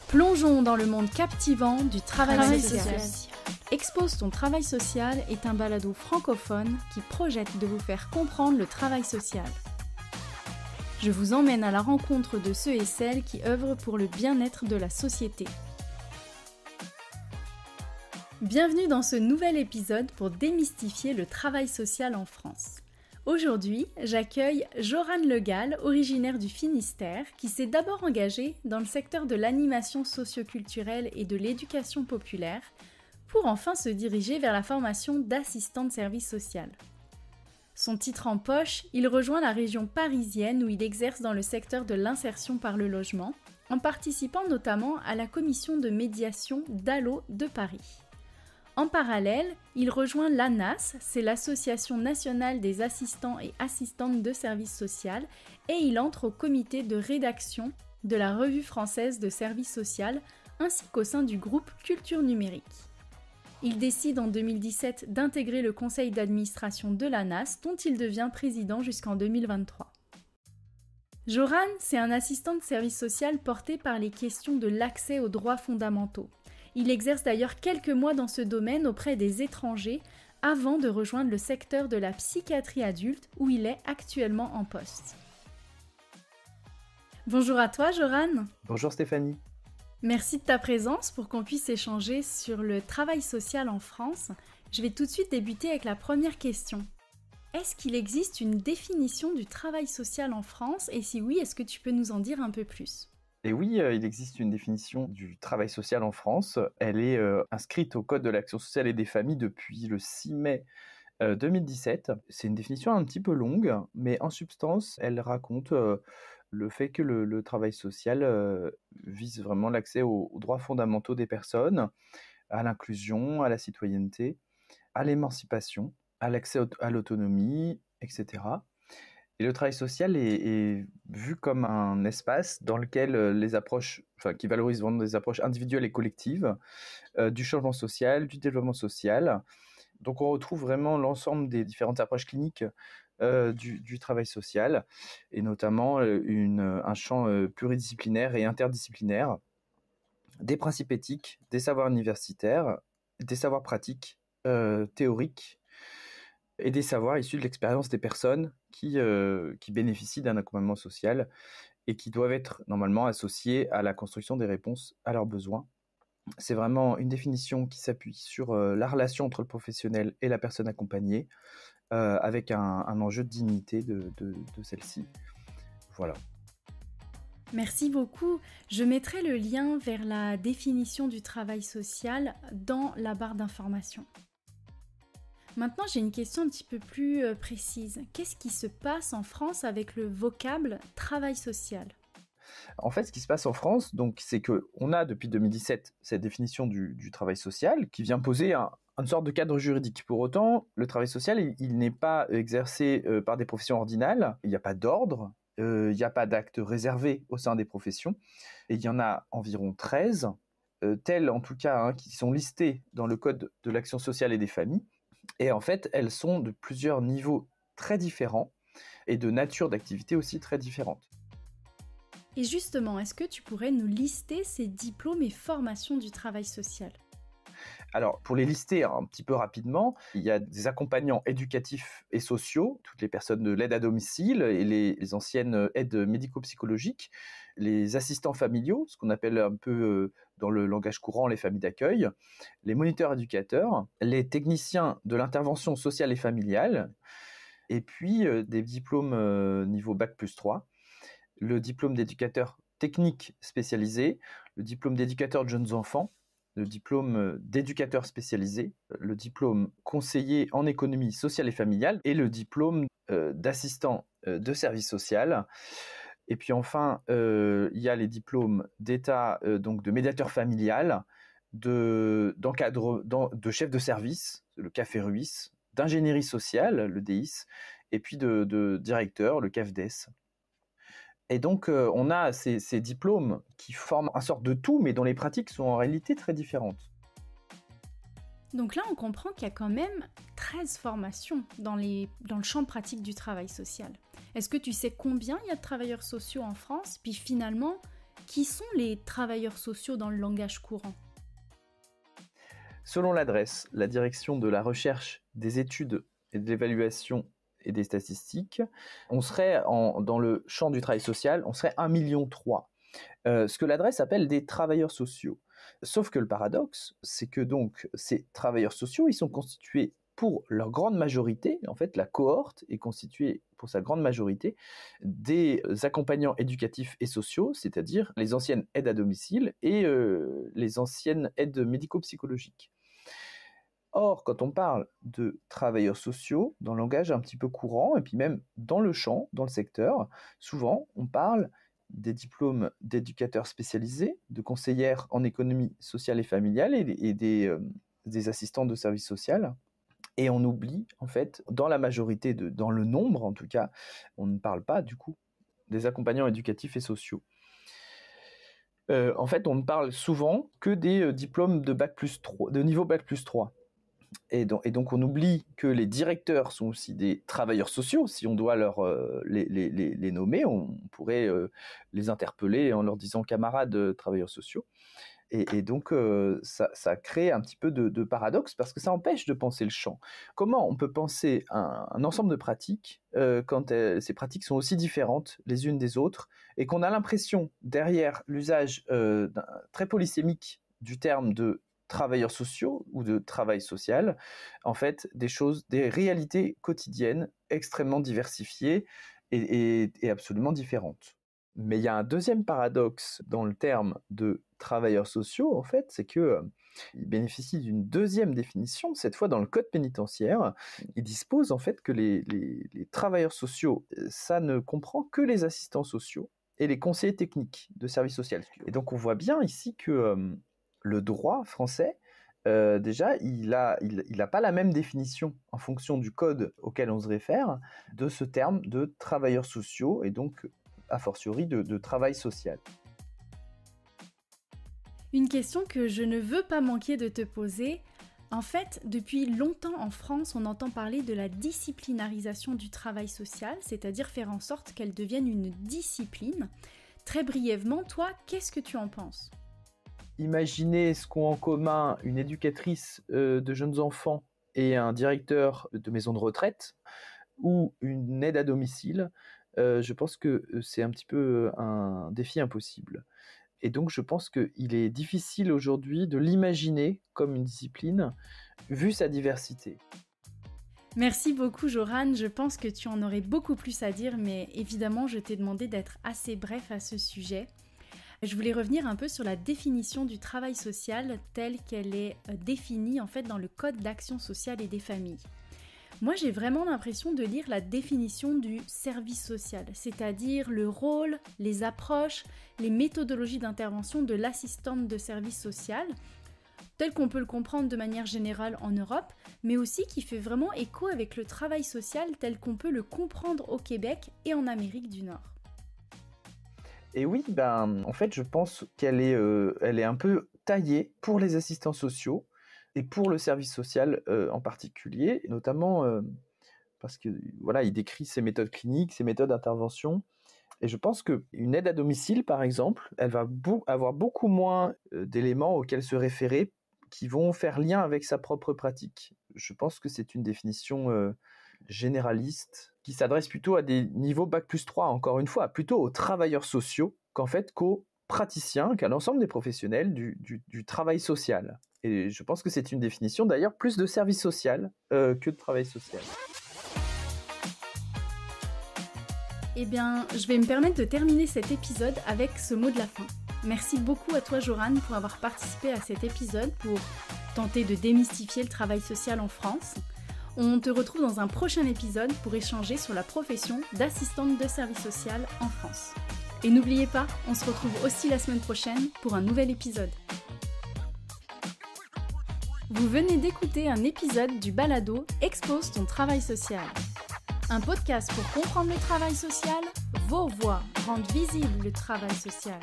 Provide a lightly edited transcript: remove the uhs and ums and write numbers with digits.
Plongeons dans le monde captivant du travail social. Expose ton travail social est un balado francophone qui projette de vous faire comprendre le travail social. Je vous emmène à la rencontre de ceux et celles qui œuvrent pour le bien-être de la société. Bienvenue dans ce nouvel épisode pour démystifier le travail social en France. Aujourd'hui, j'accueille Joran Legal, originaire du Finistère, qui s'est d'abord engagé dans le secteur de l'animation socio-culturelle et de l'éducation populaire, pour enfin se diriger vers la formation d'assistant de service social. Son titre en poche, il rejoint la région parisienne où il exerce dans le secteur de l'insertion par le logement, en participant notamment à la commission de médiation d'Allo de Paris. En parallèle, il rejoint l'ANAS, c'est l'Association nationale des assistants et assistantes de services social, et il entre au comité de rédaction de la Revue française de services social, ainsi qu'au sein du groupe Culture Numérique. Il décide en 2017 d'intégrer le conseil d'administration de l'ANAS, dont il devient président jusqu'en 2023. Joran, c'est un assistant de service social porté par les questions de l'accès aux droits fondamentaux. Il exerce d'ailleurs quelques mois dans ce domaine auprès des étrangers avant de rejoindre le secteur de la psychiatrie adulte où il est actuellement en poste. Bonjour à toi, Joran. Bonjour Stéphanie. Merci de ta présence pour qu'on puisse échanger sur le travail social en France. Je vais tout de suite débuter avec la première question. Est-ce qu'il existe une définition du travail social en France? Et si oui, est-ce que tu peux nous en dire un peu plus? Et oui, il existe une définition du travail social en France. Elle est inscrite au Code de l'action sociale et des familles depuis le 6 mai 2017. C'est une définition un petit peu longue, mais en substance, elle raconte le fait que le travail social vise vraiment l'accès aux droits fondamentaux des personnes, à l'inclusion, à la citoyenneté, à l'émancipation, à l'accès à l'autonomie, etc. Et le travail social est vu comme un espace dans lequel les approches, qui valorise vraiment des approches individuelles et collectives, du changement social, du développement social. Donc on retrouve vraiment l'ensemble des différentes approches cliniques du travail social, et notamment un champ pluridisciplinaire et interdisciplinaire, des principes éthiques, des savoirs universitaires, des savoirs pratiques, théoriques, et des savoirs issus de l'expérience des personnes qui bénéficient d'un accompagnement social et qui doivent être normalement associés à la construction des réponses à leurs besoins. C'est vraiment une définition qui s'appuie sur la relation entre le professionnel et la personne accompagnée, avec un enjeu de dignité de celle-ci. Voilà. Merci beaucoup. Je mettrai le lien vers la définition du travail social dans la barre d'information. Maintenant, j'ai une question un petit peu plus précise. Qu'est-ce qui se passe en France avec le vocable « travail social » ? En fait, ce qui se passe en France, donc, c'est qu'on a depuis 2017 cette définition du travail social qui vient poser une sorte de cadre juridique. Pour autant, le travail social, il n'est pas exercé par des professions ordinales. Il n'y a pas d'ordre, il n'y a pas d'acte réservé au sein des professions. Et il y en a environ 13, telles en tout cas, qui sont listées dans le Code de l'action sociale et des familles. Et en fait, elles sont de plusieurs niveaux très différents et de nature d'activité aussi très différentes. Et justement, est-ce que tu pourrais nous lister ces diplômes et formations du travail social ? Alors, pour les lister un petit peu rapidement, il y a des accompagnants éducatifs et sociaux, toutes les personnes de l'aide à domicile et les anciennes aides médico-psychologiques, les assistants familiaux, ce qu'on appelle un peu dans le langage courant les familles d'accueil, les moniteurs éducateurs, les techniciens de l'intervention sociale et familiale, et puis des diplômes niveau Bac+3, le diplôme d'éducateur technique spécialisé, le diplôme d'éducateur de jeunes enfants, le diplôme d'éducateur spécialisé, le diplôme conseiller en économie sociale et familiale et le diplôme d'assistant de service social. Et puis enfin, il y a les diplômes d'État, donc de médiateur familial, de chef de service, le CAFERUIS, d'ingénierie sociale, le DIS, et puis de directeur, le CAFDES. Et donc, on a ces diplômes qui forment une sorte de tout, mais dont les pratiques sont en réalité très différentes. Donc là, on comprend qu'il y a quand même 13 formations dans le champ pratique du travail social. Est-ce que tu sais combien il y a de travailleurs sociaux en France? Puis finalement, qui sont les travailleurs sociaux dans le langage courant ? Selon l'adresse, la direction de la recherche, des études et de l'évaluation et des statistiques, on serait dans le champ du travail social, on serait 1,3 million. Ce que l'adresse appelle des travailleurs sociaux. Sauf que le paradoxe, c'est que donc ces travailleurs sociaux, ils sont constitués pour leur grande majorité, en fait la cohorte est constituée pour sa grande majorité des accompagnants éducatifs et sociaux, c'est-à-dire les anciennes aides à domicile et les anciennes aides médico-psychologiques. Or, quand on parle de travailleurs sociaux, dans le langage un petit peu courant, et puis même dans le champ, dans le secteur, souvent on parle des diplômes d'éducateurs spécialisés, de conseillères en économie sociale et familiale et des assistants de service social. Et on oublie, en fait, dans la majorité, dans le nombre en tout cas, on ne parle pas du coup des accompagnants éducatifs et sociaux. En fait, on ne parle souvent que des diplômes de niveau Bac+3. Et donc on oublie que les directeurs sont aussi des travailleurs sociaux. Si on doit les nommer, on pourrait les interpeller en leur disant camarades travailleurs sociaux. Et donc ça crée un petit peu de paradoxe parce que ça empêche de penser le champ. Comment on peut penser un ensemble de pratiques quand ces pratiques sont aussi différentes les unes des autres et qu'on a l'impression derrière l'usage très polysémique du terme de travailleurs sociaux ou de travail social, en fait, des réalités quotidiennes extrêmement diversifiées et absolument différentes. Mais il y a un deuxième paradoxe dans le terme de travailleurs sociaux, en fait, c'est qu'ils bénéficient d'une deuxième définition, cette fois dans le code pénitentiaire. Il dispose en fait que les travailleurs sociaux, ça ne comprend que les assistants sociaux et les conseillers techniques de service social. Et donc on voit bien ici que le droit français, déjà, il a pas la même définition en fonction du code auquel on se réfère de ce terme de travailleurs sociaux et donc a fortiori de travail social. Une question que je ne veux pas manquer de te poser. En fait, depuis longtemps en France, on entend parler de la disciplinarisation du travail social, c'est-à-dire faire en sorte qu'elle devienne une discipline. Très brièvement, toi, qu'est-ce que tu en penses ? Imaginez ce qu'ont en commun une éducatrice de jeunes enfants et un directeur de maison de retraite ou une aide à domicile. Je pense que c'est un petit peu un défi impossible. Et donc je pense qu'il est difficile aujourd'hui de l'imaginer comme une discipline, vu sa diversité. Merci beaucoup Joran, je pense que tu en aurais beaucoup plus à dire, mais évidemment je t'ai demandé d'être assez bref à ce sujet. Je voulais revenir un peu sur la définition du travail social telle qu'elle est définie en fait dans le Code d'action sociale et des familles. Moi, j'ai vraiment l'impression de lire la définition du service social, c'est-à-dire le rôle, les approches, les méthodologies d'intervention de l'assistante de service social, tel qu'on peut le comprendre de manière générale en Europe, mais aussi qui fait vraiment écho avec le travail social tel qu'on peut le comprendre au Québec et en Amérique du Nord. Et oui, en fait, je pense qu'elle est un peu taillée pour les assistants sociaux et pour le service social en particulier, notamment parce que voilà, il décrit ses méthodes cliniques, ses méthodes d'intervention. Et je pense qu'une aide à domicile, par exemple, elle va avoir beaucoup moins d'éléments auxquels se référer qui vont faire lien avec sa propre pratique. Je pense que c'est une définition généraliste qui s'adresse plutôt à des niveaux Bac+3, encore une fois, plutôt aux travailleurs sociaux qu'aux praticiens, qu'à l'ensemble des professionnels du travail social. Et je pense que c'est une définition d'ailleurs plus de service social que de travail social. Eh bien, je vais me permettre de terminer cet épisode avec ce mot de la fin. Merci beaucoup à toi Joran pour avoir participé à cet épisode pour tenter de démystifier le travail social en France. On te retrouve dans un prochain épisode pour échanger sur la profession d'assistante de service social en France. Et n'oubliez pas, on se retrouve aussi la semaine prochaine pour un nouvel épisode. Vous venez d'écouter un épisode du balado Expose ton travail social. Un podcast pour comprendre le travail social, vos voix rendent visible le travail social.